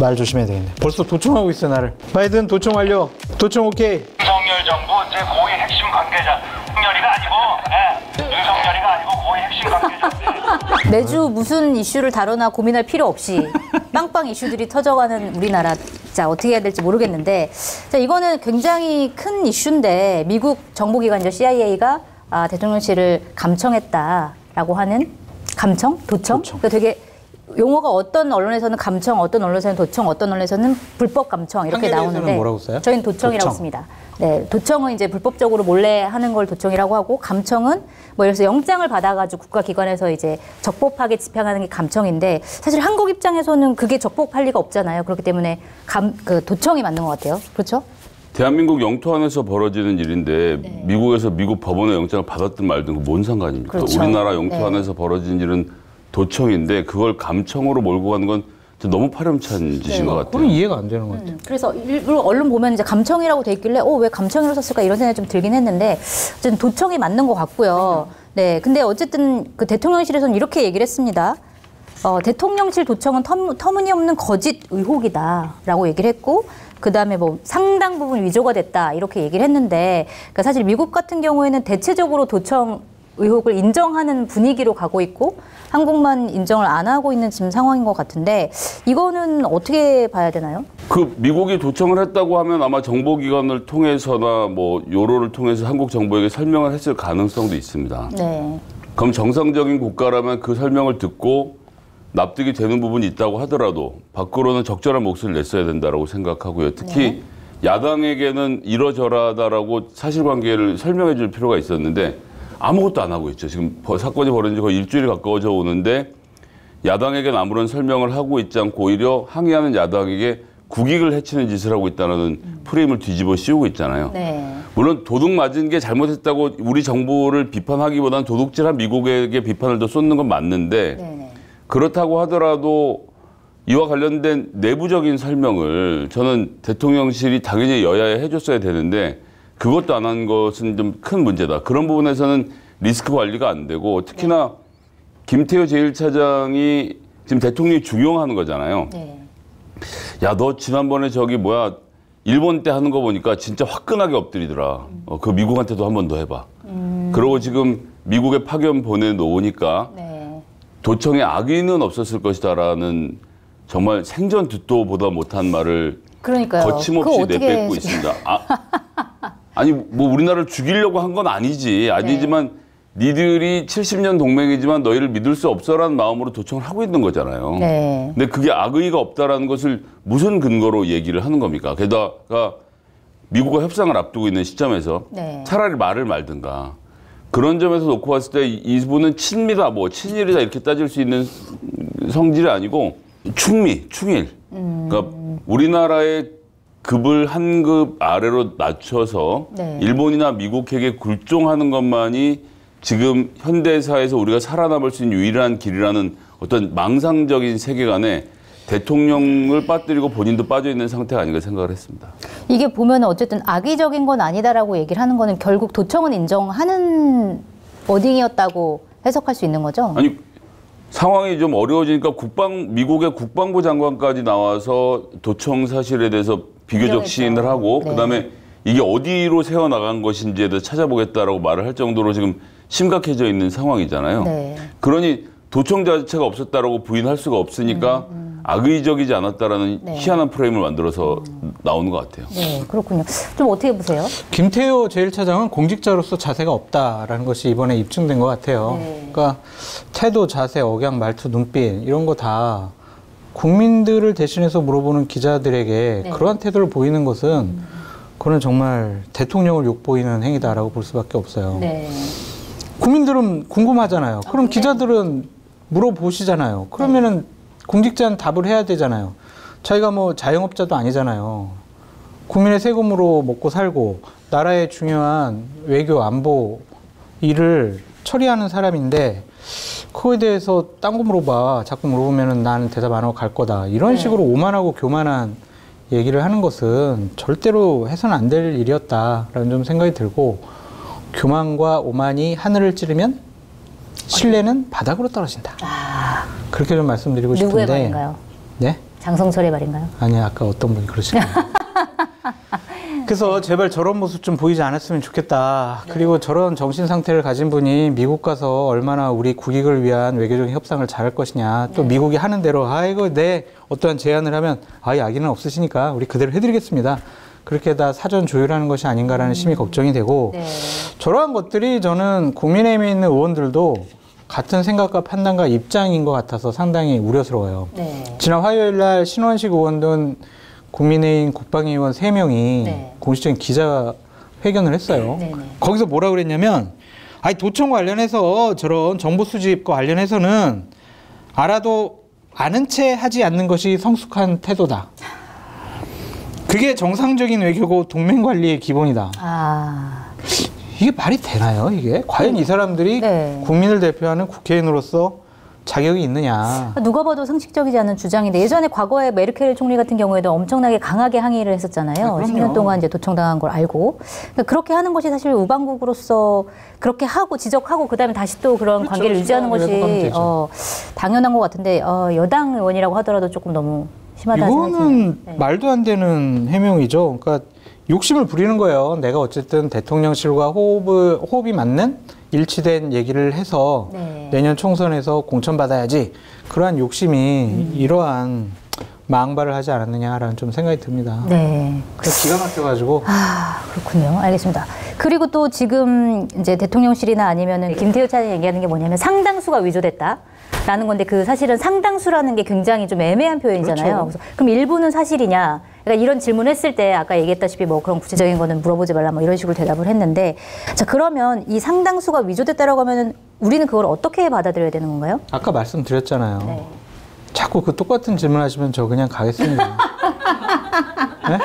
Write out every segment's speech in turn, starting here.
말 조심해야 되겠네. 벌써 도청하고 있어 나를. 바이든 도청 완료. 도청 오케이. 윤석열 정부 제 고위 핵심 관계자. 윤석열이가 아니고 고위 핵심 관계자. 매주 무슨 이슈를 다루나 고민할 필요 없이 빵빵 이슈들이 터져가는 우리나라. 자, 어떻게 해야 될지 모르겠는데, 자, 이거는 굉장히 큰 이슈인데 미국 정보기관이죠. CIA가 대통령실을 감청했다라고 하는 감청? 도청? 그러니까 되게 용어가 어떤 언론에서는 감청, 어떤 언론에서는 도청, 어떤 언론에서는 불법 감청 이렇게 나오는데 뭐라고 써요? 저희는 도청이라고 씁니다. 네, 도청은 이제 불법적으로 몰래 하는 걸 도청이라고 하고, 감청은 뭐 예를 들어서 영장을 받아가지고 국가기관에서 이제 적법하게 집행하는 게 감청인데, 사실 한국 입장에서는 그게 적법할 리가 없잖아요. 그렇기 때문에 도청이 맞는 것 같아요. 그렇죠? 대한민국 영토 안에서 벌어지는 일인데 네. 미국에서 미국 법원의 영장을 받았든 말든 뭔 상관입니까? 그렇죠. 우리나라 영토 네. 안에서 벌어진 일은 도청인데 그걸 감청으로 몰고 가는 건 너무 파렴치한 짓인 것 같아요. 그건 이해가 안 되는 것 같아요. 그래서 일부러 언론 보면 이제 감청이라고 돼 있길래 왜 감청이라고 썼을까 이런 생각이 좀 들긴 했는데, 어쨌든 도청이 맞는 것 같고요. 네, 근데 어쨌든 그 대통령실에서는 이렇게 얘기를 했습니다. 대통령실 도청은 터무니없는 거짓 의혹이다라고 얘기를 했고, 그 다음에 뭐 상당 부분 위조가 됐다 이렇게 얘기를 했는데, 그러니까 사실 미국 같은 경우에는 대체적으로 도청 의혹을 인정하는 분위기로 가고 있고 한국만 인정을 안 하고 있는 지금 상황인 것 같은데, 이거는 어떻게 봐야 되나요? 그 미국이 도청을 했다고 하면 아마 정보기관을 통해서나 뭐 요로를 통해서 한국 정부에게 설명을 했을 가능성도 있습니다. 네. 그럼 정상적인 국가라면 그 설명을 듣고 납득이 되는 부분이 있다고 하더라도 밖으로는 적절한 목소리를 냈어야 된다고 생각하고요. 특히 네. 야당에게는 이러저러하다라고 사실관계를 설명해 줄 필요가 있었는데 아무것도 안 하고 있죠. 지금 사건이 벌어진 지 거의 일주일이 가까워져 오는데 야당에게는 아무런 설명을 하고 있지 않고 오히려 항의하는 야당에게 국익을 해치는 짓을 하고 있다는 프레임을 뒤집어 씌우고 있잖아요. 네. 물론 도둑 맞은 게 잘못했다고 우리 정부를 비판하기보다는 도둑질한 미국에게 비판을 더 쏟는 건 맞는데 네네. 그렇다고 하더라도 이와 관련된 내부적인 설명을 저는 대통령실이 당연히 여야에 해줬어야 되는데 그것도 안 한 것은 좀 큰 문제다. 그런 부분에서는 리스크 관리가 안 되고 특히나 네. 김태효 제1차장이 지금 대통령이 중용하는 거잖아요. 네. 야, 너 지난번에 일본 때 하는 거 보니까 진짜 화끈하게 엎드리더라. 그 미국한테도 한 번 더 해봐. 그러고 지금 미국에 파견 보내놓으니까 네. 도청에 악의는 없었을 것이다라는 정말 생전 듣도 보다 못한 말을 그러니까요. 거침없이 내뱉고 있습니다. 아니 뭐 우리나라를 죽이려고 한 건 아니지만 네. 니들이 70년 동맹이지만 너희를 믿을 수 없어라는 마음으로 도청을 하고 있는 거잖아요. 네. 근데 그게 악의가 없다라는 것을 무슨 근거로 얘기를 하는 겁니까? 게다가 미국과 협상을 앞두고 있는 시점에서 네. 차라리 말을 말든가. 그런 점에서 놓고 봤을 때 이분은 친미다, 친일이다 이렇게 따질 수 있는 성질이 아니고 충일. 그러니까 우리나라의 급을 한 급 아래로 낮춰서 네. 일본이나 미국에게 굴종하는 것만이 지금 현대사에서 우리가 살아남을 수 있는 유일한 길이라는 어떤 망상적인 세계관에 대통령을 빠뜨리고 본인도 빠져 있는 상태가 아닌가 생각을 했습니다. 이게 보면 어쨌든 악의적인 건 아니다라고 얘기를 하는 거는 결국 도청은 인정하는 워딩이었다고 해석할 수 있는 거죠? 아니 상황이 좀 어려워지니까 미국의 국방부 장관까지 나와서 도청 사실에 대해서 비교적 시인을 하고 네. 그다음에 이게 어디로 새어나간 것인지에 대해서 찾아보겠다라고 말을 할 정도로 지금 심각해져 있는 상황이잖아요. 네. 그러니 도청 자체가 없었다라고 부인할 수가 없으니까 악의적이지 않았다라는 네. 희한한 프레임을 만들어서 나오는 것 같아요. 네, 그렇군요. 좀 어떻게 보세요? 김태효 제1차장은 공직자로서 자세가 없다라는 것이 이번에 입증된 것 같아요. 네. 그러니까 태도, 자세, 억양, 말투, 눈빛 이런 거 다 국민들을 대신해서 물어보는 기자들에게 네. 그러한 태도를 보이는 것은 그건 정말 대통령을 욕보이는 행위다라고 볼 수밖에 없어요. 네. 국민들은 궁금하잖아요. 그럼 기자들은 물어보시잖아요. 그러면은 공직자는 답을 해야 되잖아요. 자기가 자영업자도 아니잖아요. 국민의 세금으로 먹고 살고 나라의 중요한 외교 안보 일을 처리하는 사람인데 그거에 대해서 딴 거 물어봐. 자꾸 물어보면은 나는 대답 안 하고 갈 거다. 이런 식으로 오만하고 교만한 얘기를 하는 것은 절대로 해서는 안 될 일이었다라는 좀 생각이 들고, 교만과 오만이 하늘을 찌르면 신뢰는 바닥으로 떨어진다. 그렇게 좀 말씀드리고 싶은데. 누구의 말인가요? 네? 장성철의 말인가요? 아니, 아까 어떤 분이 그러시네요. 그래서 제발 저런 모습 좀 보이지 않았으면 좋겠다. 그리고 저런 정신 상태를 가진 분이 미국 가서 얼마나 우리 국익을 위한 외교적인 협상을 잘할 것이냐. 또 미국이 하는 대로 아이고 내 어떠한 제안을 하면 악의는 없으시니까 우리 그대로 해드리겠습니다. 그렇게 다 사전 조율하는 것이 아닌가라는 심히 걱정이 되고 네. 저러한 것들이 저는 국민의힘에 있는 의원들도 같은 생각과 판단과 입장인 것 같아서 상당히 우려스러워요. 네. 지난 화요일 날 신원식 의원 등 국민의힘 국방위 의원 3명이 네. 공식적인 기자회견을 했어요. 네, 네. 거기서 뭐라 그랬냐면 아니 도청 관련해서 저런 정보 수집과 관련해서는 알아도 아는 채 하지 않는 것이 성숙한 태도다. 그게 정상적인 외교고 동맹 관리의 기본이다. 아, 이게 말이 되나요, 이게? 과연 이 사람들이 네. 국민을 대표하는 국회의원으로서 자격이 있느냐. 누가 봐도 상식적이지 않은 주장인데 예전에 과거에 메르켈 총리 같은 경우에도 엄청나게 강하게 항의를 했었잖아요. 그럼요. 10년 동안 이제 도청당한 걸 알고. 그러니까 그렇게 하는 것이 사실 우방국으로서 그렇게 하고 지적하고 그다음에 다시 또 그런 그렇죠. 관계를 유지하는 회복하면 것이 되죠. 당연한 것 같은데 여당 의원이라고 하더라도 조금 너무 심하다는 생각이 이거는 드네요. 네. 말도 안 되는 해명이죠. 그러니까 욕심을 부리는 거예요. 내가 어쨌든 대통령실과 호흡이 맞는 일치된 얘기를 해서 네. 내년 총선에서 공천받아야지. 그러한 욕심이 이러한 망발을 하지 않았느냐라는 좀 생각이 듭니다. 네. 기가 막혀가지고 아, 그렇군요. 알겠습니다. 그리고 또 지금 이제 대통령실이나 아니면은 김태효 차장이 얘기하는 게 뭐냐면 상당수가 위조됐다라는 건데 그 사실은 상당수라는 게 굉장히 좀 애매한 표현이잖아요. 그렇죠. 그래서 그럼 일부는 사실이냐? 그러니까 이런 질문했을 때 아까 얘기했다시피 뭐 그런 구체적인 거는 물어보지 말라 뭐 이런 식으로 대답을 했는데 자 그러면 이 상당수가 위조됐다라고 하면은 우리는 그걸 어떻게 받아들여야 되는 건가요? 아까 말씀드렸잖아요. 네. 자꾸 그 똑같은 질문하시면 저 그냥 가겠습니다. 네?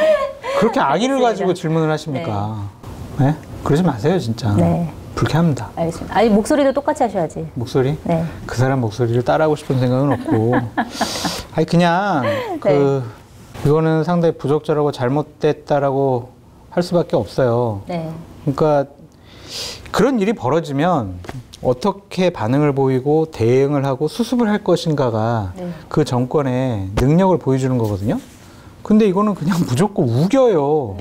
그렇게 악의를 가지고 질문을 하십니까? 네? 그러지 마세요, 진짜. 네. 불쾌합니다. 알겠습니다. 아니 목소리도 똑같이 하셔야지. 목소리? 네. 그 사람 목소리를 따라하고 싶은 생각은 없고. 아니, 그냥, 이거는 상당히 부적절하고 잘못됐다라고 할 수밖에 없어요. 네. 그러니까, 그런 일이 벌어지면 어떻게 반응을 보이고 대응을 하고 수습을 할 것인가가 네. 그 정권의 능력을 보여주는 거거든요. 근데 이거는 그냥 무조건 우겨요.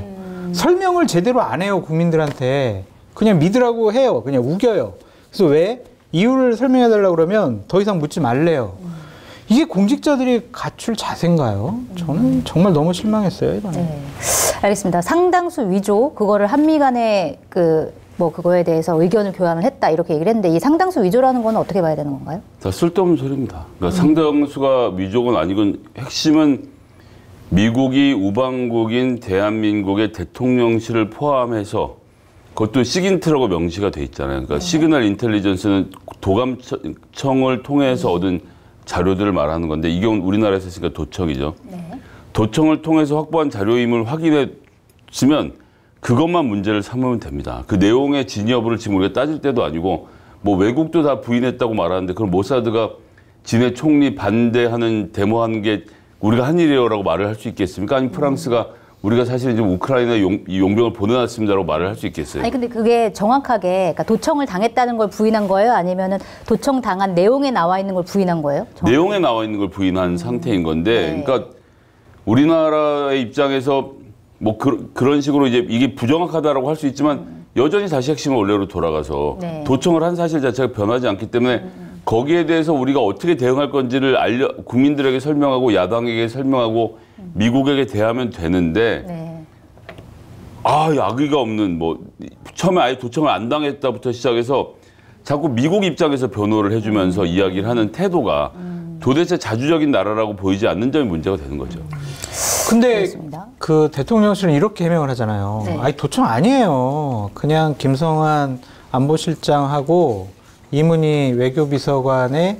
설명을 제대로 안 해요, 국민들한테. 그냥 믿으라고 해요. 그냥 우겨요. 그래서 왜? 이유를 설명해 달라고 그러면 더 이상 묻지 말래요. 이게 공직자들이 갖출 자세인가요? 저는 정말 너무 실망했어요, 이번에. 네. 알겠습니다. 상당수 위조 그거를 한미 간에 그거에 대해서 의견을 교환을 했다 이렇게 얘기를 했는데 이 상당수 위조라는 건 어떻게 봐야 되는 건가요? 다 쓸데없는 소리입니다. 그러니까 상당수가 위조건 아니건 핵심은 미국이 우방국인 대한민국의 대통령실을 포함해서 그것도 시긴트라고 명시가 돼 있잖아요. 그러니까 시그널 인텔리전스는 도감청을 통해서 얻은 자료들을 말하는 건데 이게 우리나라에서 있으니까 도청이죠. 네. 도청을 통해서 확보한 자료임을 확인했으면 그것만 문제를 삼으면 됩니다. 그 내용의 진위 여부를 지금 우리가 따질 때도 아니고 뭐 외국도 다 부인했다고 말하는데 그럼 모사드가 진해 총리 반대하는 데모하는 게 우리가 한 일이라고 말을 할 수 있겠습니까? 아니면 프랑스가 우리가 사실 지금 우크라이나에 용병을 보내놨습니다라고 말을 할 수 있겠어요? 아니 근데 그게 정확하게 그러니까 도청을 당했다는 걸 부인한 거예요? 아니면은 도청 당한 내용에 나와 있는 걸 부인한 거예요? 내용에 나와 있는 걸 부인한 상태인 건데, 네. 그러니까 우리나라의 입장에서 뭐 그런 식으로 이제 이게 부정확하다라고 할 수 있지만 여전히 다시 핵심은 원래로 돌아가서 네. 도청을 한 사실 자체가 변하지 않기 때문에 거기에 대해서 우리가 어떻게 대응할 건지를 국민들에게 설명하고 야당에게 설명하고 미국에게 대하면 되는데 네. 악의가 없는 뭐 처음에 아예 도청을 안 당했다부터 시작해서 자꾸 미국 입장에서 변호를 해주면서 이야기를 하는 태도가 도대체 자주적인 나라라고 보이지 않는 점이 문제가 되는 거죠. 근데 그렇습니다. 그 대통령실은 이렇게 해명을 하잖아요. 네. 아니, 도청 아니에요. 그냥 김성한 안보실장하고 이문희 외교비서관의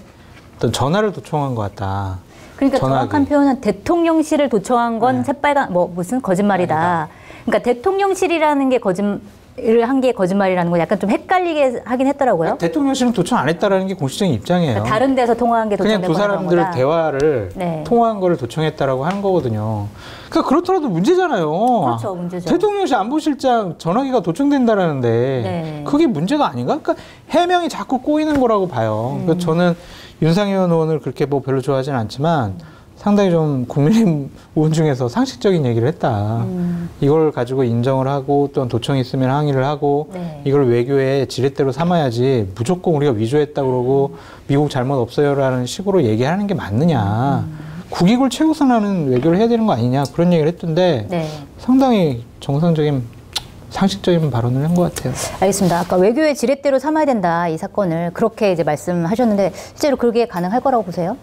어떤 전화를 도청한 것 같다. 그러니까 전화기. 정확한 표현은 대통령실을 도청한 건 네. 새빨간 무슨 거짓말이다. 그러니까 대통령실이라는 게 거짓말을 한 게 거짓말이라는 거 약간 좀 헷갈리게 하긴 했더라고요. 대통령실은 도청 안 했다라는 게 공식적인 입장이에요. 그러니까 다른 데서 통화한 게 그냥 도청된 두 거라는 사람들 거다. 대화를 네. 통화한 거를 도청했다라고 하는 거거든요. 그러니까 그렇더라도 문제잖아요. 그렇죠, 문제죠. 대통령실 안보실장 전화기가 도청된다라는데 네. 그게 문제가 아닌가? 그러니까 해명이 자꾸 꼬이는 거라고 봐요. 그러니까 저는 윤상현 의원을 그렇게 뭐 별로 좋아하진 않지만 상당히 좀 국민의힘 의원 중에서 상식적인 얘기를 했다. 이걸 가지고 인정을 하고 또는 도청이 있으면 항의를 하고 네. 이걸 외교의 지렛대로 삼아야지 무조건 우리가 위조했다 그러고 미국 잘못 없어요라는 식으로 얘기하는 게 맞느냐. 국익을 최우선하는 외교를 해야 되는 거 아니냐 그런 얘기를 했던데 네. 상당히 정상적인 상식적인 발언을 한 것 같아요. 알겠습니다. 아까 외교의 지렛대로 삼아야 된다 이 사건을 그렇게 이제 말씀하셨는데 실제로 그게 가능할 거라고 보세요?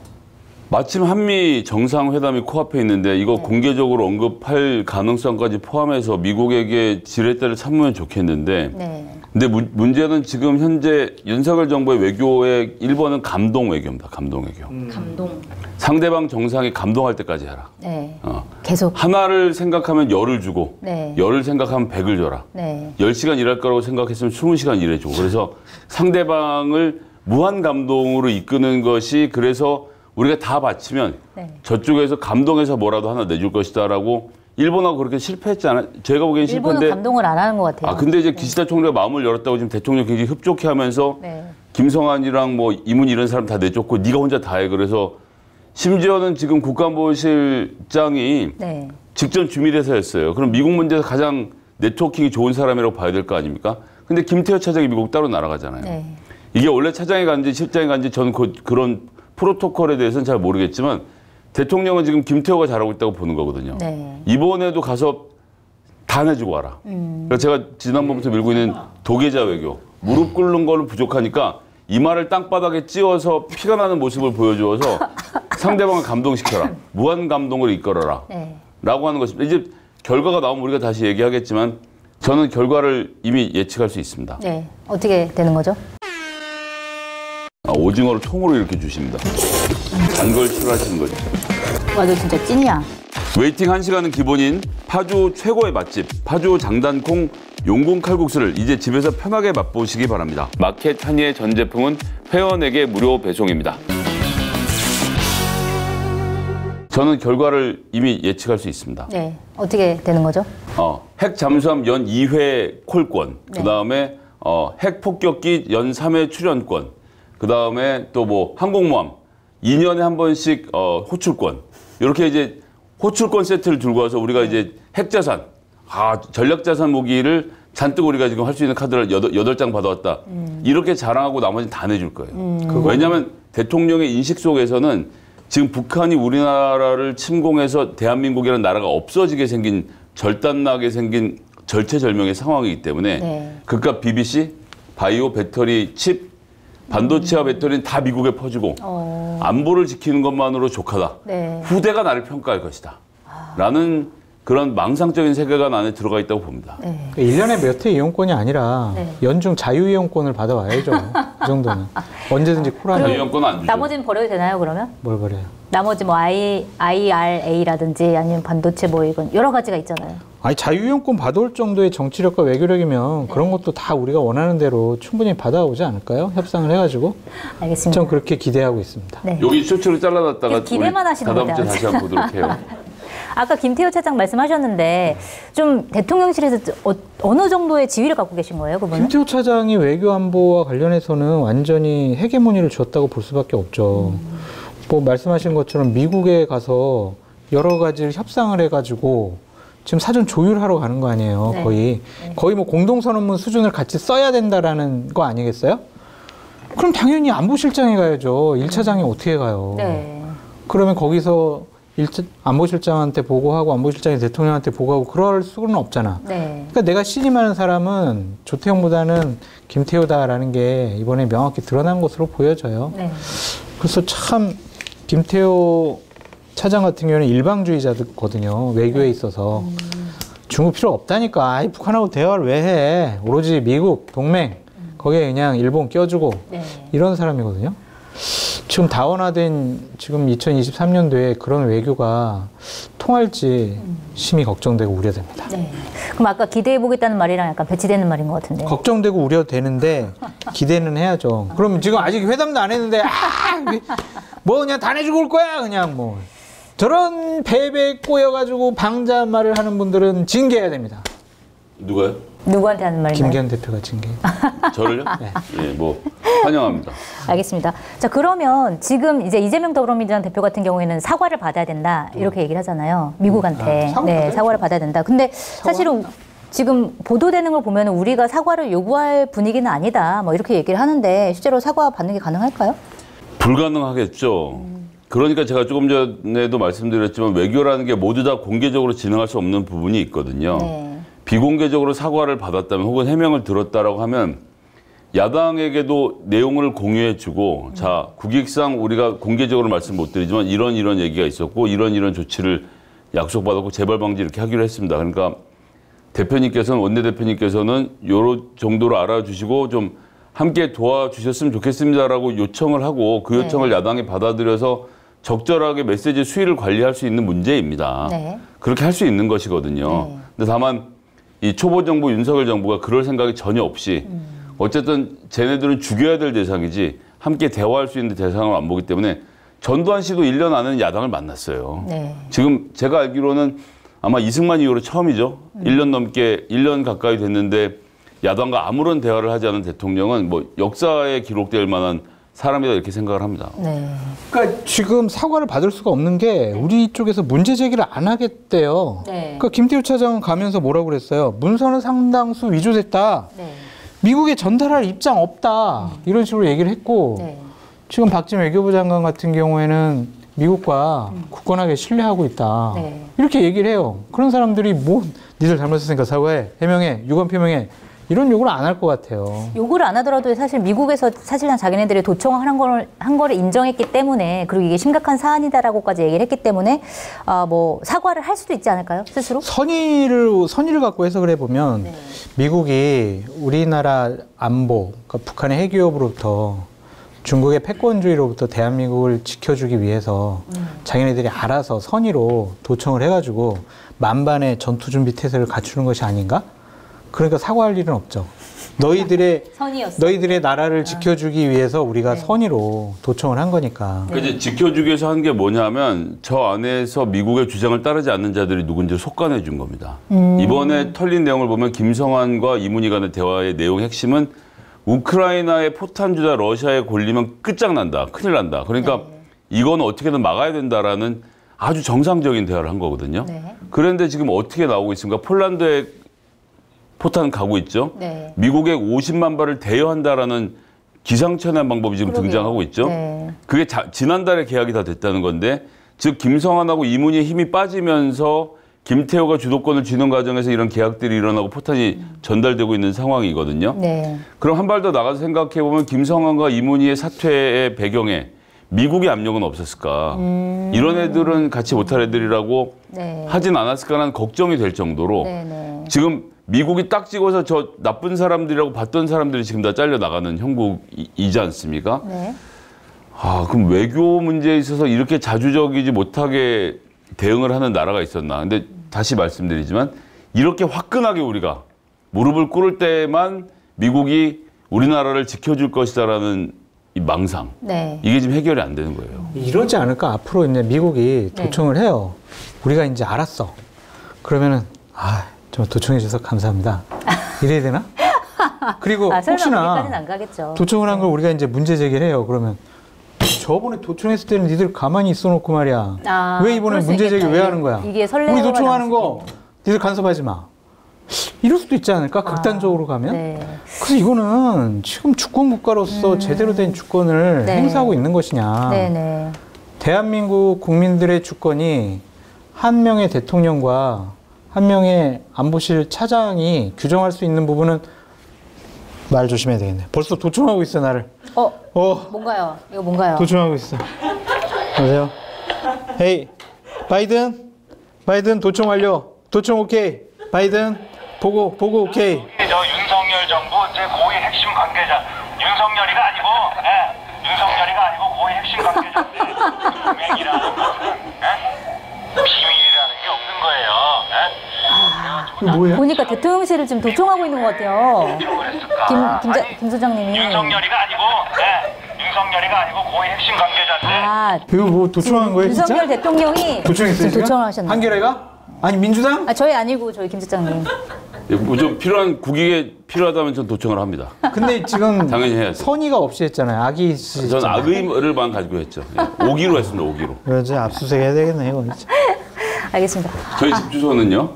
마침 한미 정상회담이 코앞에 있는데 이거 공개적으로 언급할 가능성까지 포함해서 미국에게 지렛대를 삼으면 좋겠는데 네. 근데 문제는 지금 현재 윤석열 정부의 외교의 1번은 감동 외교입니다. 감동 외교. 감동. 상대방 정상이 감동할 때까지 해라. 네. 어. 계속. 하나를 생각하면 열을 주고 네. 열을 생각하면 100을 줘라. 네. 10시간 일할 거라고 생각했으면 20시간 일해주고 그래서 상대방을 무한 감동으로 이끄는 것이 그래서 우리가 다 바치면 네. 저쪽에서 감동해서 뭐라도 하나 내줄 것이다라고 일본하고 그렇게 실패했잖아요. 제가 보기엔 일본은 실패인데. 감동을 안 하는 것 같아요. 아 근데 이제 기시다 총리가 마음을 열었다고 지금 대통령 굉장히 흡족해하면서 네. 김성환이랑 뭐 이문 이런 사람 다 내쫓고 네가 혼자 다 해. 그래서 심지어는 지금 국가안보실장이 네. 직전 주미대사였어요. 그럼 미국 문제에서 가장 네트워킹이 좋은 사람이라고 봐야 될 거 아닙니까? 근데 김태호 차장이 미국 따로 날아가잖아요. 네. 이게 원래 차장이 간지 실장이 간지 저는 그런 프로토콜에 대해서는 잘 모르겠지만 대통령은 지금 김태호가 잘하고 있다고 보는 거거든요. 네. 이번에도 가서 다 내주고 와라. 그래서 제가 지난번부터 밀고 있는 도계자 외교. 무릎 꿇는 거는 부족하니까 이마를 땅바닥에 찧어서 피가 나는 모습을 보여주어서 상대방을 감동시켜라. 무한 감동을 이끌어라. 네. 라고 하는 것입니다. 이제 결과가 나오면 우리가 다시 얘기하겠지만 저는 결과를 이미 예측할 수 있습니다. 네. 어떻게 되는 거죠? 오징어를 통으로 이렇게 주십니다. 단 걸 싫어하시는 거죠. 와, 너 진짜 찐이야. 웨이팅 1시간은 기본인 파주 최고의 맛집 파주 장단콩 용궁 칼국수를 이제 집에서 편하게 맛보시기 바랍니다. 마켓 한의의 전 제품은 회원에게 무료 배송입니다. 저는 결과를 이미 예측할 수 있습니다. 네. 어떻게 되는 거죠? 핵 잠수함 연 2회 콜권, 네. 그다음에 핵 폭격기 연 3회 출연권, 그다음에 또 뭐 항공모함 2년에 한 번씩 호출권. 이렇게 이제 호출권 세트를 들고 와서 우리가 이제 핵자산, 전략자산 무기를 잔뜩 우리가 지금 할 수 있는 카드를 8장 받아왔다. 이렇게 자랑하고 나머지는 다 내줄 거예요. 왜냐하면 대통령의 인식 속에서는 지금 북한이 우리나라를 침공해서 대한민국이라는 나라가 없어지게 생긴 절단나게 생긴 절체절명의 상황이기 때문에 네. 그깟 BBC, 바이오, 배터리, 칩, 반도체와 배터리는 다 미국에 퍼주고 안보를 지키는 것만으로 족하다. 네. 후대가 나를 평가할 것이다. 라는 그런 망상적인 세계관 안에 들어가 있다고 봅니다. 네. 1년에 몇 회 이용권이 아니라 네. 연중 자유이용권을 받아와야죠. 그 정도는. 언제든지 콜하면 자유이용권은 안 주죠. 나머지는 버려도 되나요, 그러면? 뭘 버려요. 나머지 뭐 IRA라든지 아니면 반도체 뭐 이건 여러 가지가 있잖아요. 아니 자유이용권 받아올 정도의 정치력과 외교력이면 그런 것도 다 우리가 원하는 대로 충분히 받아오지 않을까요? 협상을 해가지고. 알겠습니다. 전 그렇게 기대하고 있습니다. 네. 여기 쇼츠를 잘라놨다가 계속 기대만 하시는 다다음 거죠, 주에 다시 한번 보도록 해요. 아까 김태호 차장 말씀하셨는데 좀 대통령실에서 어느 정도의 지위를 갖고 계신 거예요, 그분은? 김태호 차장이 외교안보와 관련해서는 완전히 헤게모니를 줬다고 볼 수밖에 없죠. 뭐 말씀하신 것처럼 미국에 가서 여러 가지를 협상을 해가지고 지금 사전 조율하러 가는 거 아니에요, 네. 거의. 거의 뭐 공동선언문 수준을 같이 써야 된다라는 거 아니겠어요? 그럼 당연히 안보실장에 가야죠. 1차장이 어떻게 가요? 네. 그러면 거기서 안보실장한테 보고하고 안보실장이 대통령한테 보고하고 그럴 수는 없잖아. 네. 그러니까 내가 신임하는 사람은 조태용보다는 김태호다라는 게 이번에 명확히 드러난 것으로 보여져요. 네. 그래서 참 김태호 차장 같은 경우는 일방주의자거든요. 외교에 있어서. 중국 필요 없다니까. 아이, 북한하고 대화를 왜 해. 오로지 미국, 동맹, 거기에 그냥 일본 껴주고 네. 이런 사람이거든요. 지금 다원화된 지금 2023년도에 그런 외교가 통할지 심히 걱정되고 우려됩니다. 네. 그럼 아까 기대해 보겠다는 말이랑 약간 배치되는 말인 것 같은데. 걱정되고 우려되는데 기대는 해야죠. 그럼 지금 아직 회담도 안 했는데 뭐 그냥 다 내주고 올 거야 그냥 뭐 저런 배에 꼬여가지고 방자 말을 하는 분들은 징계해야 됩니다. 누가요? 누구한테 하는 말인가요? 김기현 대표가 징계. 저를요? 네. 뭐 환영합니다. 알겠습니다. 자, 그러면 지금 이제 이재명 더불어민주당 대표 같은 경우에는 사과를 받아야 된다 이렇게 얘기를 하잖아요. 미국한테. 사과를 받아야 된다. 근데 사실은 지금 보도되는 걸 보면 우리가 사과를 요구할 분위기는 아니다. 뭐 이렇게 얘기를 하는데 실제로 사과 받는 게 가능할까요? 불가능하겠죠. 그러니까 제가 조금 전에도 말씀드렸지만 외교라는 게 모두 다 공개적으로 진행할 수 없는 부분이 있거든요. 비공개적으로 사과를 받았다면 혹은 해명을 들었다라고 하면 야당에게도 내용을 공유해주고 자 국익상 우리가 공개적으로 말씀 못 드리지만 이런 얘기가 있었고 이런 조치를 약속받았고 재발 방지 이렇게 하기로 했습니다. 그러니까 대표님께서는 원내대표님께서는 요런 정도로 알아주시고 좀 함께 도와주셨으면 좋겠습니다라고 요청을 하고 그 요청을 야당이 받아들여서 적절하게 메시지 수위를 관리할 수 있는 문제입니다. 그렇게 할 수 있는 것이거든요. 근데 다만 이 초보 정부 윤석열 정부가 그럴 생각이 전혀 없이 어쨌든 쟤네들은 죽여야 될 대상이지 함께 대화할 수 있는 대상을 안 보기 때문에 전두환 씨도 1년 안에는 야당을 만났어요. 지금 제가 알기로는 아마 이승만 이후로 처음이죠. 1년 가까이 됐는데 야당과 아무런 대화를 하지 않은 대통령은 뭐 역사에 기록될 만한 사람이다 이렇게 생각을 합니다. 그러니까 지금 사과를 받을 수가 없는 게 우리 쪽에서 문제 제기를 안 하겠대요. 그러니까 김태우 차장은 가면서 뭐라고 그랬어요? 문서는 상당수 위조됐다. 미국에 전달할 입장 없다. 이런 식으로 얘기를 했고 지금 박진 외교부 장관 같은 경우에는 미국과 굳건하게 신뢰하고 있다. 이렇게 얘기를 해요. 그런 사람들이 뭐 니들 잘못했으니까 사과해, 해명해, 유감 표명해 이런 요구를 안 할 것 같아요. 요구를 안 하더라도 사실 미국에서 사실상 자기네들이 도청을 한 거를 인정했기 때문에 그리고 이게 심각한 사안이다라고까지 얘기를 했기 때문에 뭐 사과를 할 수도 있지 않을까요? 스스로? 선의를 갖고 해석을 해보면 미국이 우리나라 안보, 그러니까 북한의 핵위협으로부터 중국의 패권주의로부터 대한민국을 지켜주기 위해서 자기네들이 알아서 선의로 도청을 해가지고 만반의 전투준비 태세를 갖추는 것이 아닌가? 그러니까 사과할 일은 없죠. 너희들의 나라를 지켜주기 위해서 우리가 선의로 도청을 한 거니까. 그러니까 이제 지켜주기 위해서 한 게 뭐냐면 저 안에서 미국의 주장을 따르지 않는 자들이 누군지 속간해 준 겁니다. 이번에 털린 내용을 보면 김성환과 이문희 간의 대화의 내용 핵심은 우크라이나의 포탄주자 러시아에 걸리면 끝장난다. 큰일 난다. 그러니까 이건 어떻게든 막아야 된다라는 아주 정상적인 대화를 한 거거든요. 그런데 지금 어떻게 나오고 있습니까? 폴란드에 포탄 가고 있죠. 미국에 50만 발을 대여한다라는 기상천외한 방법이 지금 등장하고 있죠. 그게 지난달에 계약이 다 됐다는 건데 즉 김성환하고 이문희의 힘이 빠지면서 김태호가 주도권을 쥐는 과정에서 이런 계약들이 일어나고 포탄이 전달되고 있는 상황이거든요. 그럼 한 발 더 나가서 생각해보면 김성환과 이문희의 사퇴의 배경에 미국의 압력은 없었을까. 이런 애들은 같이 못할 애들이라고 하진 않았을까라는 걱정이 될 정도로 지금 미국이 딱 찍어서 저 나쁜 사람들이라고 봤던 사람들이 지금 다 잘려나가는 형국이지 않습니까? 그럼 외교 문제에 있어서 이렇게 자주적이지 못하게 대응을 하는 나라가 있었나. 근데 다시 말씀드리지만 이렇게 화끈하게 우리가 무릎을 꿇을 때만 미국이 우리나라를 지켜줄 것이다라는 이 망상. 이게 지금 해결이 안 되는 거예요. 이러지 않을까? 앞으로 이제 미국이 도청을 해요. 우리가 이제 알았어. 그러면은 좀 도청해줘서 감사합니다. 이래야 되나? 그리고 혹시나 안 가겠죠. 도청을 한 걸 우리가 이제 문제 제기를 해요. 그러면 저번에 도청했을 때는 니들 가만히 있어놓고 말이야. 왜 이번에 문제 제기 왜 하는 거야? 이게 우리 도청하는 거 니들 간섭하지 마. 이럴 수도 있지 않을까? 극단적으로 가면. 그래서 이거는 지금 주권 국가로서 제대로 된 주권을 행사하고 있는 것이냐. 대한민국 국민들의 주권이 한 명의 대통령과 한 명의 안보실 차장이 규정할 수 있는 부분은 말 조심해야 되겠네. 벌써 도청하고 있어, 나를. 뭔가요? 이거 뭔가요? 도청하고 있어. 여보세요? 헤이, 바이든 도청 완료. 도청 오케이. 바이든 보고 오케이. 저 윤석열 정부 제 고위 핵심 관계자 윤석열이가 아니고 고위 핵심 관계자인데 금액이라는 것은 비밀이라는 게 없는 거예요. 뭐야? 보니까 대통령실을 지금 도청하고 있는 것 같아요. 김 소장님이. 윤석열이가 아니고 고위 핵심 관계자인데. 이거 뭐 도청한 거예요, 진짜? 윤석열 대통령이 도청했어요, 도청을 하셨나요? 한겨레가? 아니 민주당? 저희 아니고 저희 김 소장님. 좀 필요한 국익에 필요하다면 전 도청을 합니다. 근데 지금 당연히 해야죠. 선의가 없이 했잖아요. 악의 저는 악의를 가지고 했죠. 예. 오기로 했습니다. 오기로. 그래서 압수수색 해야 되겠네 이거 진짜. 알겠습니다. 저희 집 주소는요?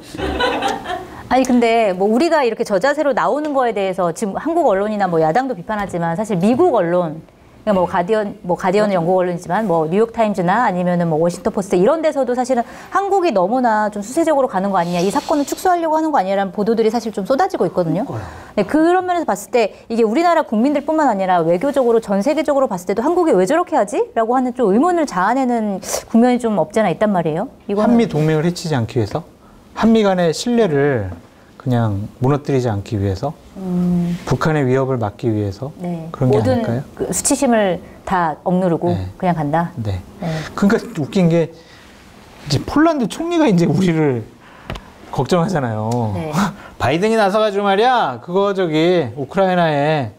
아니 근데 뭐 우리가 이렇게 저자세로 나오는 거에 대해서 지금 한국 언론이나 뭐 야당도 비판하지만 사실 미국 언론 그러니까 가디언은 영국 언론이지만 뭐 뉴욕 타임즈나 아니면은 뭐 워싱턴 포스트 이런 데서도 사실은 한국이 너무나 좀 수세적으로 가는 거 아니냐, 이 사건을 축소하려고 하는 거 아니냐라는 보도들이 사실 좀 쏟아지고 있거든요. 네, 그런 면에서 봤을 때 이게 우리나라 국민들뿐만 아니라 외교적으로 전 세계적으로 봤을 때도 한국이 왜 저렇게 하지?라고 하는 좀 의문을 자아내는 국면이 좀 없지 않아 있단 말이에요. 이거는 한미 동맹을 해치지 않기 위해서, 한미 간의 신뢰를 그냥 무너뜨리지 않기 위해서, 북한의 위협을 막기 위해서 네. 그런 게 모든 아닐까요? 그 수치심을 다 억누르고 네. 그냥 간다. 네. 네. 그러니까 웃긴 게 이제 폴란드 총리가 이제 우리를 걱정하잖아요. 네. 바이든이 나서가지고 말이야, 그거 저기 우크라이나에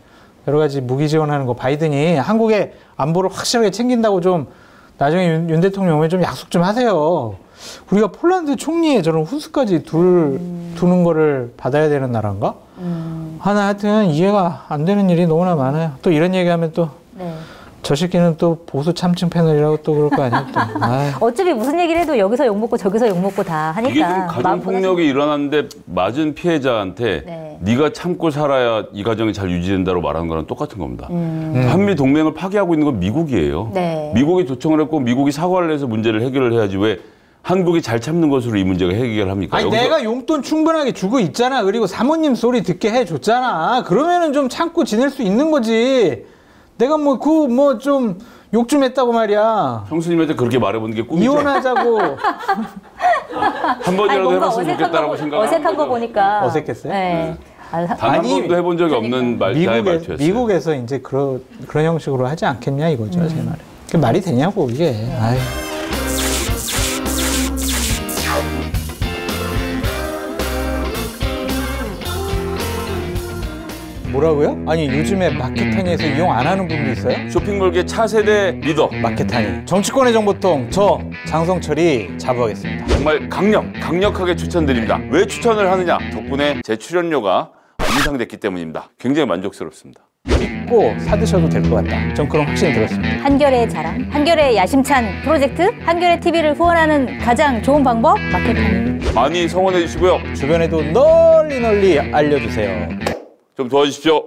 여러 가지 무기 지원하는 거 바이든이 한국의 안보를 확실하게 챙긴다고 좀 나중에 윤 대통령 오면 좀 약속 좀 하세요. 우리가 폴란드 총리의 저런 훈수까지 두는 거를 받아야 되는 나라인가? 하나 하여튼 이해가 안 되는 일이 너무나 많아요. 또 이런 얘기하면 또 네. 저 새끼는 또 보수 참칭 패널이라고 또 그럴 거 아니에요. 또. 아유. 어차피 무슨 얘기를 해도 여기서 욕먹고 저기서 욕먹고 다 하니까. 이게 지금 가정폭력이 일어났는데 맞은 피해자한테 네. 네가 참고 살아야 이 가정이 잘 유지된다고 말하는 거랑 똑같은 겁니다. 한미 동맹을 파괴하고 있는 건 미국이에요. 네. 미국이 도청을 했고 미국이 사과를 해서 문제를 해결을 해야지 왜 한국이 잘 참는 것으로 이 문제가 해결합니까? 아니 여기서 내가 용돈 충분하게 주고 있잖아. 그리고 사모님 소리 듣게 해줬잖아. 그러면은 좀 참고 지낼 수 있는 거지. 내가 뭐 그 뭐 좀 욕 좀 했다고 말이야. 형수님한테 그렇게 말해보는 게 꿈이죠. 이혼하자고. 한 번이라도 해봤으면 좋겠다라고 생각하는 어색한 거 거죠. 보니까. 어색했어요? 네. 단 한 번도 해본 적이 없는 나의 말투였어요. 미국에서 이제 그런 형식으로 하지 않겠냐 이거죠, 제 말에. 그게 말이 되냐고 이게. 아유. 뭐라고요? 아니 요즘에 마켓타니에서 이용 안 하는 분도 있어요? 쇼핑몰계 차세대 리더 마켓타니 정치권의 정보통 저 장성철이 자부하겠습니다. 정말 강력하게 추천드립니다. 왜 추천을 하느냐? 덕분에 제 출연료가 인상됐기 때문입니다. 굉장히 만족스럽습니다. 믿고 사드셔도 될 것 같다. 전 그런 확신이 들었습니다. 한결의 자랑, 한결의 야심찬 프로젝트, 한결의 TV를 후원하는 가장 좋은 방법 마켓타니. 많이 성원해 주시고요. 주변에도 널리 알려주세요. 좀 도와주십시오.